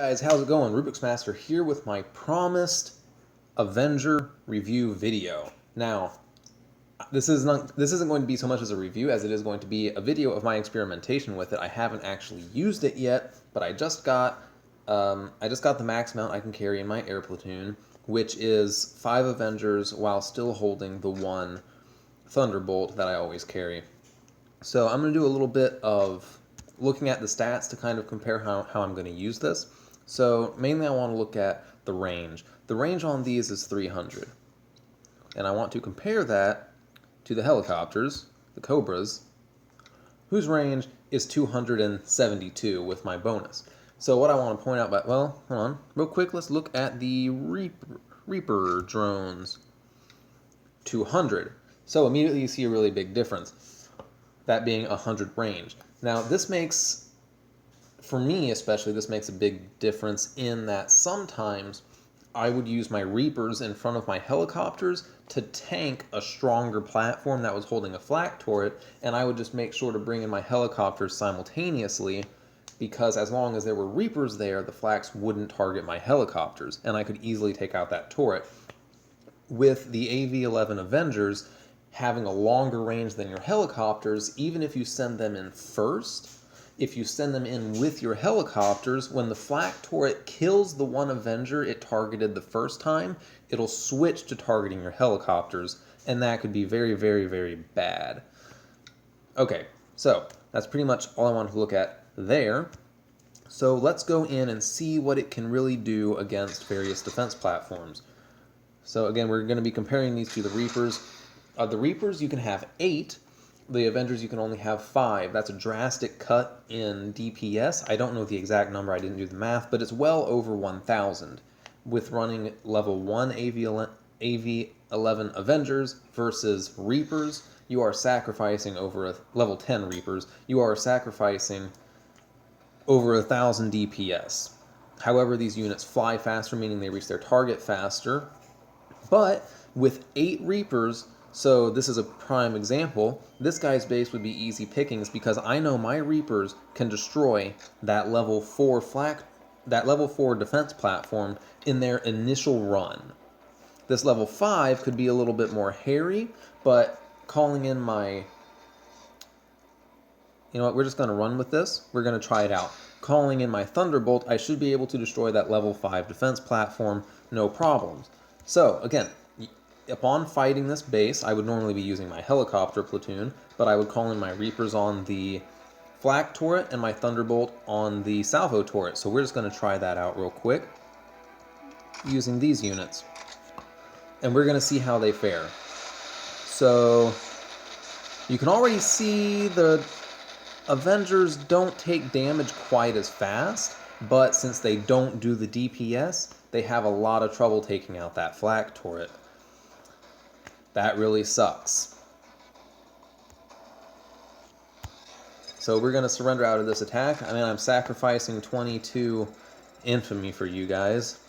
Guys, how's it going? Rubik's Master here with my promised Avenger review video. Now, this isn't going to be so much as a review as it is going to be a video of my experimentation with it. I haven't actually used it yet, but I just got the max amount I can carry in my air platoon, which is 5 Avengers while still holding the 1 Thunderbolt that I always carry. So I'm going to do a little bit of looking at the stats to kind of compare how I'm going to use this. So mainly I want to look at the range. The range on these is 300. And I want to compare that to the helicopters, the Cobras, whose range is 272 with my bonus. So what I want to point out, well, hold on, real quick, let's look at the Reaper drones. 200. So immediately you see a really big difference, that being 100 range. Now this makes, for me especially, this makes a big difference in that sometimes I would use my Reapers in front of my helicopters to tank a stronger platform that was holding a flak turret, and I would just make sure to bring in my helicopters simultaneously, because as long as there were Reapers there, the flaks wouldn't target my helicopters, and I could easily take out that turret. With the AV-11 Avengers having a longer range than your helicopters, even if you send them in first, if you send them in with your helicopters, when the flak turret kills the 1 Avenger it targeted the first time, it'll switch to targeting your helicopters, and that could be very, very, very bad. Okay, so that's pretty much all I wanted to look at there. So let's go in and see what it can really do against various defense platforms. So again, we're going to be comparing these to the Reapers. The Reapers you can have 8. The Avengers you can only have 5. That's a drastic cut in DPS. I don't know the exact number, I didn't do the math, but it's well over 1,000 with running level 1 AV-11 Avengers versus Reapers. You are sacrificing over level 10 Reapers. You are sacrificing over 1,000 DPS. However, these units fly faster, meaning they reach their target faster. But with 8 Reapers, so this is a prime example, this guy's base would be easy pickings because I know my Reapers can destroy that level 4 defense platform in their initial run. This level 5 could be a little bit more hairy, but calling in my... You know what, we're just going to run with this. We're going to try it out. Calling in my Thunderbolt, I should be able to destroy that level 5 defense platform, no problems. So, again, upon fighting this base, I would normally be using my helicopter platoon, but I would call in my Reapers on the flak turret and my Thunderbolt on the salvo turret. So we're just going to try that out real quick using these units. And we're going to see how they fare. So you can already see the Avengers don't take damage quite as fast, but since they don't do the DPS, they have a lot of trouble taking out that flak turret. That really sucks. So we're going to surrender out of this attack. I mean, I'm sacrificing 22 infamy for you guys.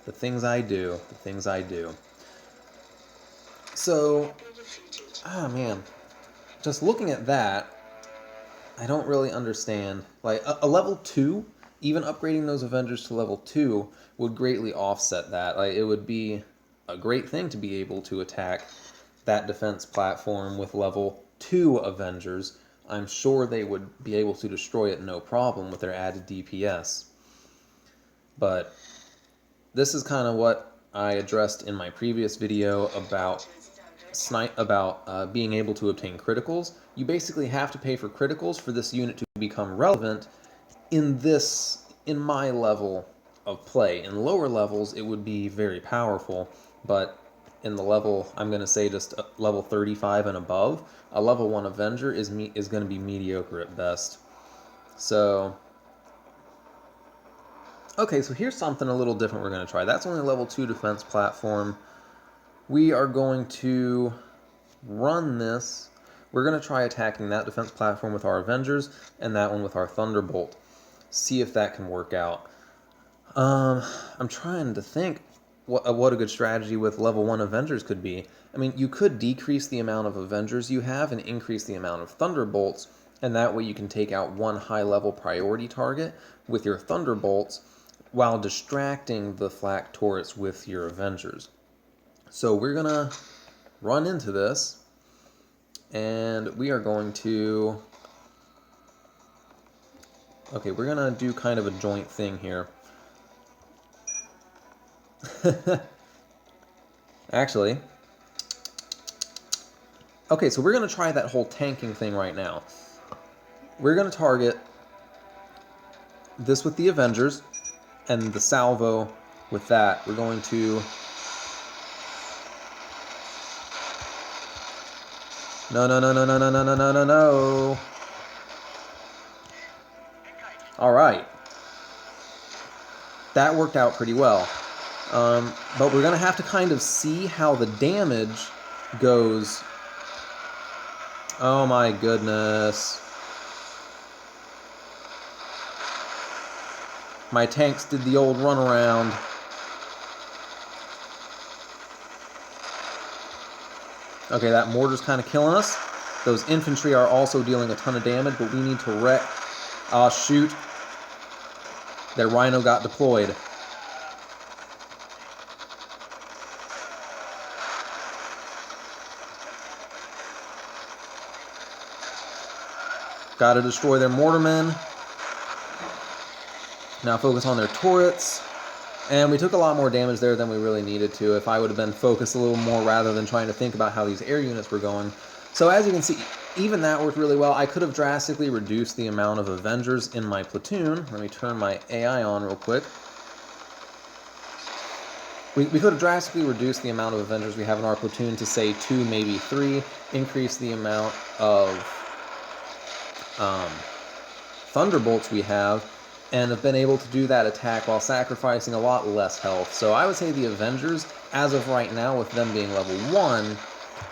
The things I do. The things I do. So, man. Just looking at that, I don't really understand. Like, a level 2, even upgrading those Avengers to level 2 would greatly offset that. Like, it would be a great thing to be able to attack that defense platform with level 2 Avengers. I'm sure they would be able to destroy it no problem with their added DPS. But this is kind of what I addressed in my previous video about being able to obtain criticals. You basically have to pay for criticals for this unit to become relevant in my level of play. In lower levels, it would be very powerful, but in the level, I'm going to say just level 35 and above, a level 1 Avenger is going to be mediocre at best. So, okay, so here's something a little different we're going to try. That's only a level 2 defense platform. We are going to run this. We're going to try attacking that defense platform with our Avengers and that one with our Thunderbolt. See if that can work out. I'm trying to think what a good strategy with level 1 Avengers could be. I mean, you could decrease the amount of Avengers you have and increase the amount of Thunderbolts, and that way you can take out one high-level priority target with your Thunderbolts, while distracting the flak turrets with your Avengers. So we're gonna run into this, and we are going to... Okay, we're gonna do kind of a joint thing here. Actually... Okay, so we're gonna try that whole tanking thing right now. We're gonna target this with the Avengers, and the salvo with that. We're going to... No, no, no, no, no, no, no, no, no, no, no. Alright. That worked out pretty well. But we're going to have to kind of see how the damage goes. Oh my goodness. My tanks did the old runaround. Okay, that mortar's kind of killing us. Those infantry are also dealing a ton of damage, but we need to wreck... Ah, shoot. Their Rhino got deployed. Gotta destroy their mortarmen. Now focus on their turrets. And we took a lot more damage there than we really needed to. If I would have been focused a little more rather than trying to think about how these air units were going. So as you can see, even that worked really well. I could have drastically reduced the amount of Avengers in my platoon. Let me turn my AI on real quick. We could have drastically reduced the amount of Avengers we have in our platoon to, say, 2, maybe 3. Increase the amount of Thunderbolts we have, and have been able to do that attack while sacrificing a lot less health. So I would say the Avengers, as of right now, with them being level 1,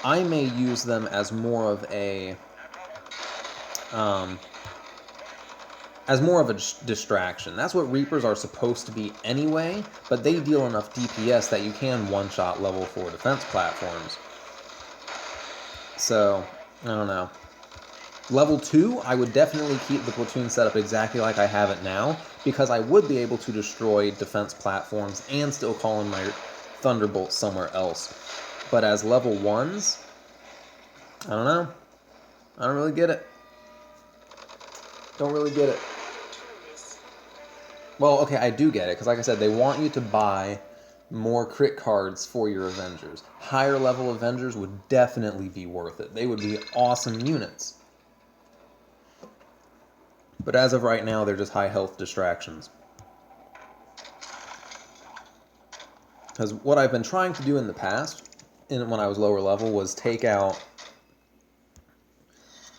I may use them as more of a distraction. That's what Reapers are supposed to be anyway, but they deal enough DPS that you can one-shot level 4 defense platforms. So, I don't know. Level 2, I would definitely keep the platoon set up exactly like I have it now, because I would be able to destroy defense platforms and still call in my Thunderbolts somewhere else. But as level 1s, I don't know. I don't really get it. Don't really get it. Well, okay, I do get it, because like I said, they want you to buy more crit cards for your Avengers. Higher level Avengers would definitely be worth it. They would be awesome units. But as of right now, they're just high health distractions. Because what I've been trying to do in the past, when I was lower level, was take out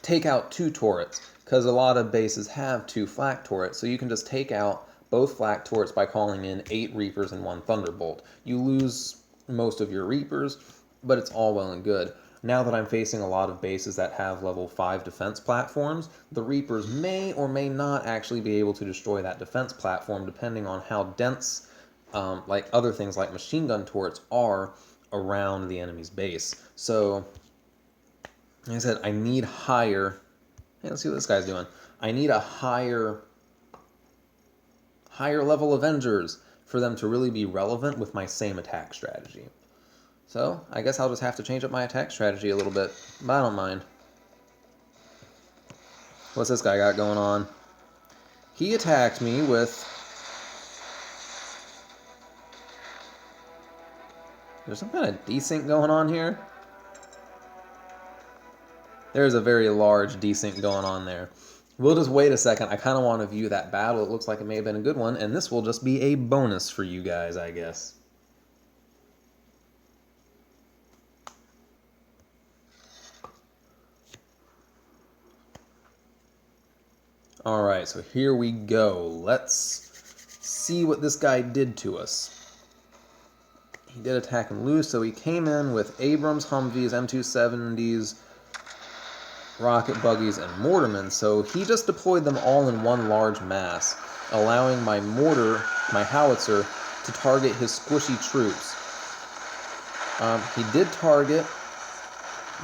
2 turrets. Because a lot of bases have 2 flak turrets, so you can just take out both flak turrets by calling in 8 Reapers and 1 Thunderbolt. You lose most of your Reapers, but it's all well and good. Now that I'm facing a lot of bases that have level 5 defense platforms, the Reapers may or may not actually be able to destroy that defense platform depending on how dense, like other things like machine gun turrets are around the enemy's base. So, like I said, I need higher... Hey, let's see what this guy's doing. I need a higher level Avengers for them to really be relevant with my same attack strategy. So, I guess I'll just have to change up my attack strategy a little bit, but I don't mind. What's this guy got going on? He attacked me with... There's some kind of desync going on here? There's a very large desync going on there. We'll just wait a second. I kind of want to view that battle. It looks like it may have been a good one, and this will just be a bonus for you guys, I guess. Alright, so here we go. Let's see what this guy did to us. He did attack him loose, so he came in with Abrams, Humvees, M270s, rocket buggies, and mortarmen. So he just deployed them all in one large mass, allowing my howitzer, to target his squishy troops. He did target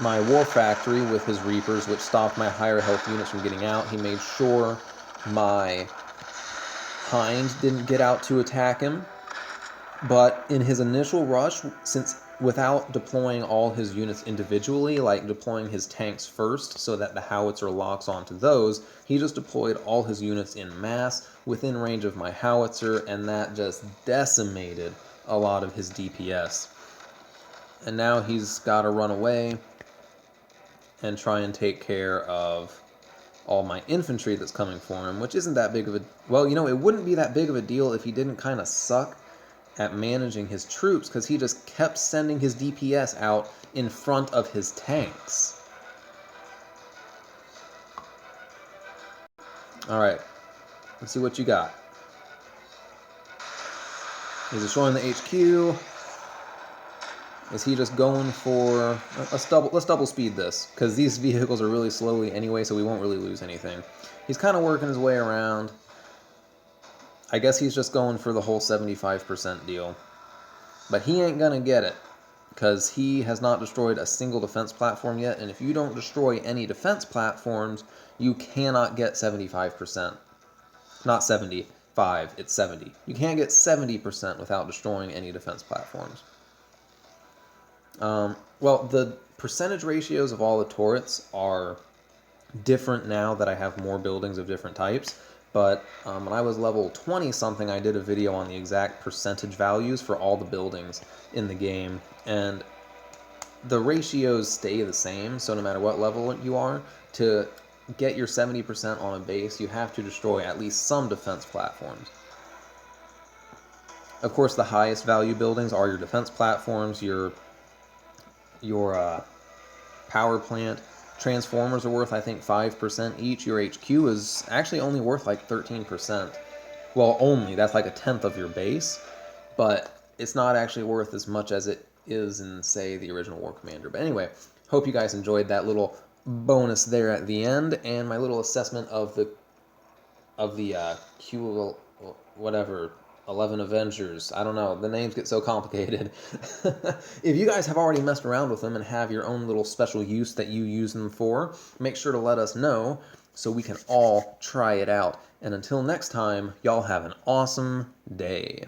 my war factory with his Reapers, which stopped my higher health units from getting out. He made sure my behind didn't get out to attack him. But in his initial rush, since without deploying all his units individually, like deploying his tanks first so that the howitzer locks onto those, he just deployed all his units in mass within range of my howitzer, and that just decimated a lot of his DPS. And now he's got to run away and try and take care of all my infantry that's coming for him, which isn't that big of a... Well, you know, it wouldn't be that big of a deal if he didn't kind of suck at managing his troops, because he just kept sending his DPS out in front of his tanks. Alright, let's see what you got. He's destroying the HQ. Is he just going for... Let's double speed this, because these vehicles are really slowly anyway, so we won't really lose anything. He's kind of working his way around. I guess he's just going for the whole 75% deal. But he ain't gonna get it, because he has not destroyed a single defense platform yet, and if you don't destroy any defense platforms, you cannot get 75%. Not 75, it's 70. You can't get 70% without destroying any defense platforms. Well, the percentage ratios of all the turrets are different now that I have more buildings of different types. But when I was level 20-something, I did a video on the exact percentage values for all the buildings in the game. And the ratios stay the same, so no matter what level you are, to get your 70% on a base, you have to destroy at least some defense platforms. Of course, the highest value buildings are your defense platforms, your power plant. Transformers are worth, I think, 5% each. Your HQ is actually only worth like 13%. Well, only. That's like a tenth of your base. But it's not actually worth as much as it is in, say, the original War Commander. But anyway, hope you guys enjoyed that little bonus there at the end, and my little assessment of the Q... whatever... 11 Avengers. I don't know. The names get so complicated. If you guys have already messed around with them and have your own little special use that you use them for, make sure to let us know so we can all try it out. And until next time, y'all have an awesome day.